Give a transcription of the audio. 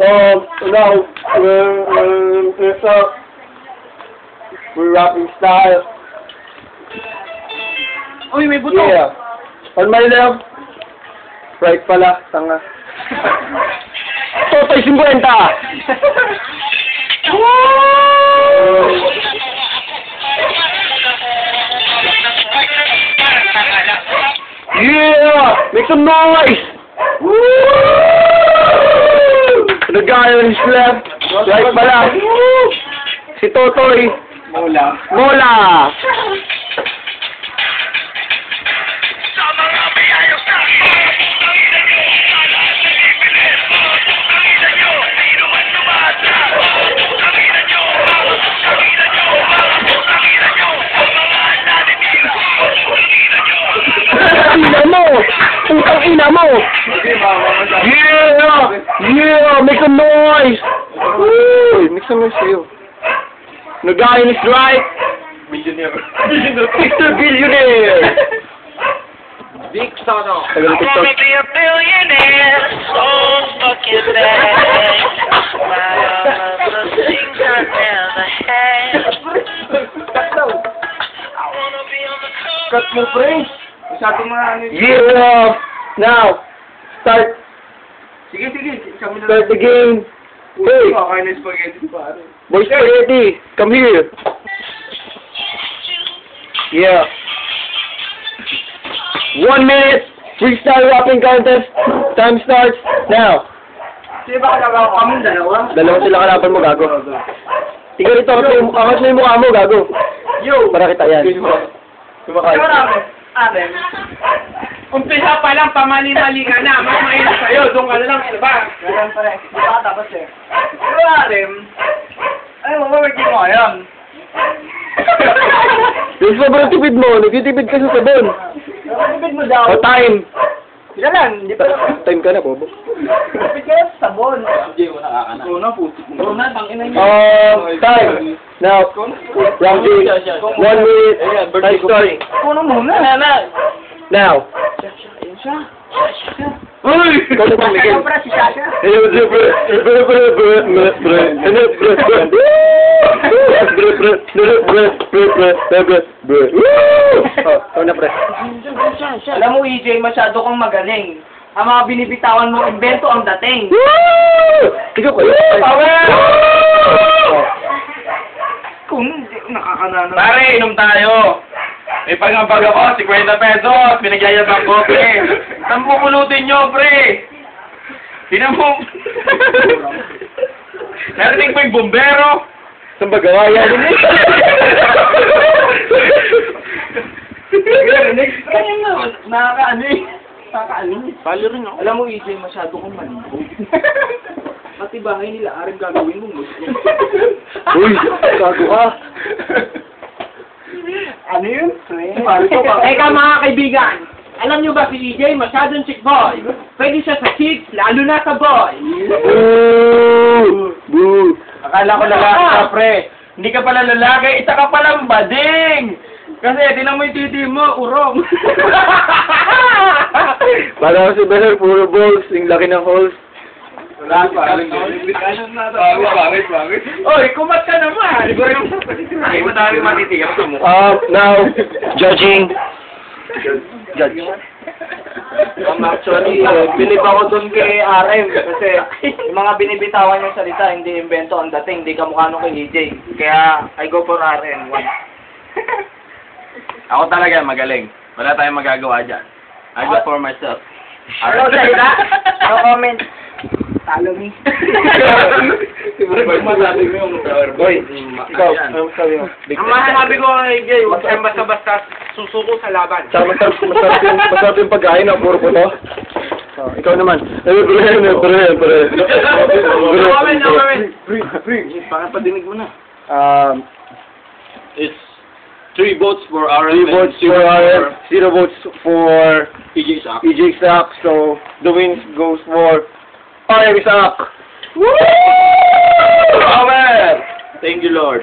Now, we're rapping style. Uy, may buto. Yeah. On my left. Right pala, tanga. Totoy 50! Yeah! Make some noise! Woo! The guy on his left. Right pala. Si Totoy. Mola. Mola! Ina mo! Putang ina mo! Yeah! Yeah! Make some noise! Woo! Make some noise sa'yo. The guy on his right. Millionaire. Mr. Billionaire! Big Sono. Tagal I'm TikTok. gonna make me a billionaire, so fucking bad. My the things I never had. I wanna be on the cover. Cut mo, pre. Masyado mga ano yun. Yeah! Now, start Sige, sige. Kami na the game. Hey, Kakain na spaghetti, pare. boy spaghetti, come here. Yeah. 1 minute freestyle rapping contest. Time starts now. Sige ba kalabaw kami dalawa? Dalawa sila kalaban mo, gago. Tingnan ito, angas na yung mukha mo, gago. Yo! Para kita yan. Kumakain. Ate, umpisa pa lang, pamali-mali ka na. Mas mainit sa'yo, doon ka na lang, diba? Ganun pa rin. Di ba tapos eh. Pero ate, ay, mawawagin mo ngayon. Yung sobrang tipid mo, nagtitipid ka sa sabon. Tipid mo daw. O time. Sila lang, di pa lang. Time ka na, bobo. Tipid ka sa sabon. Hindi mo nakakana. Ikaw na, putik mo. Ikaw na, tangina niyo. Time. Now, Ramsey, 1 minute, time start. Ikaw na muna. Now. Ayun siya. Uy! Ikaw na pamigil. Siyempre, si Sasha. Ikaw na, pre. Alam mo, EJ, masyado kang magaling. Ang mga binibitawan mong invento ang dating. Ikaw ko. Kung hindi, nakakananan. Pare, inom tayo. May pangambag ako, 50 pesos. Pinagyayabang ko, pre. Saan pupulutin nyo, pre? Tinan mo. Narinig mo yung bombero. Saan ba gawa yan? Kaya nga, nakakaano eh. Nakakaano eh. Palo rin ako. Alam mo, EJ, masyado kang maligo. Pati bahay nila, aring gagawin mo. Uy, gago ka. Ano yun? Eka mga kaibigan, alam nyo ba si EJ masyadong chick boy? Pwede siya sa chicks, lalo na sa boy. Boo! Boo! Akala ko lalaki ka, pre. Hindi ka pala lalaki, isa ka palang bading. Kasi, tinan mo yung titi mo, urong. Para ko si Beller, puro balls, yung laki ng holes. Bangit. Oy, kumat ka naman. Ay, madami matitiyap sa mukha. Now, judging. Judge. Actually, bilib ako dun kay RM kasi yung mga binibitawan niyang salita, hindi invento ang dating, hindi kamukha nung kay EJ. Kaya, I go for RM. Ako talaga magaling. Wala tayong magagawa dyan. I go for myself. Ano salita? No comment. Talo me. Boy, ikaw, ano sabi mo? Ang masasabi ko kay EJ, huwag tayong basta-basta susuko sa laban. Tsaka masarap yung pagkain, no? Puro po to. Ikaw naman. Pre. No comment. Baka padinig mo na. It's 3 votes for RM. 3 votes for RM, 0 votes for EJ Sock. EJ Sock, so the win goes for RM Sock. Amen! Thank you, Lord.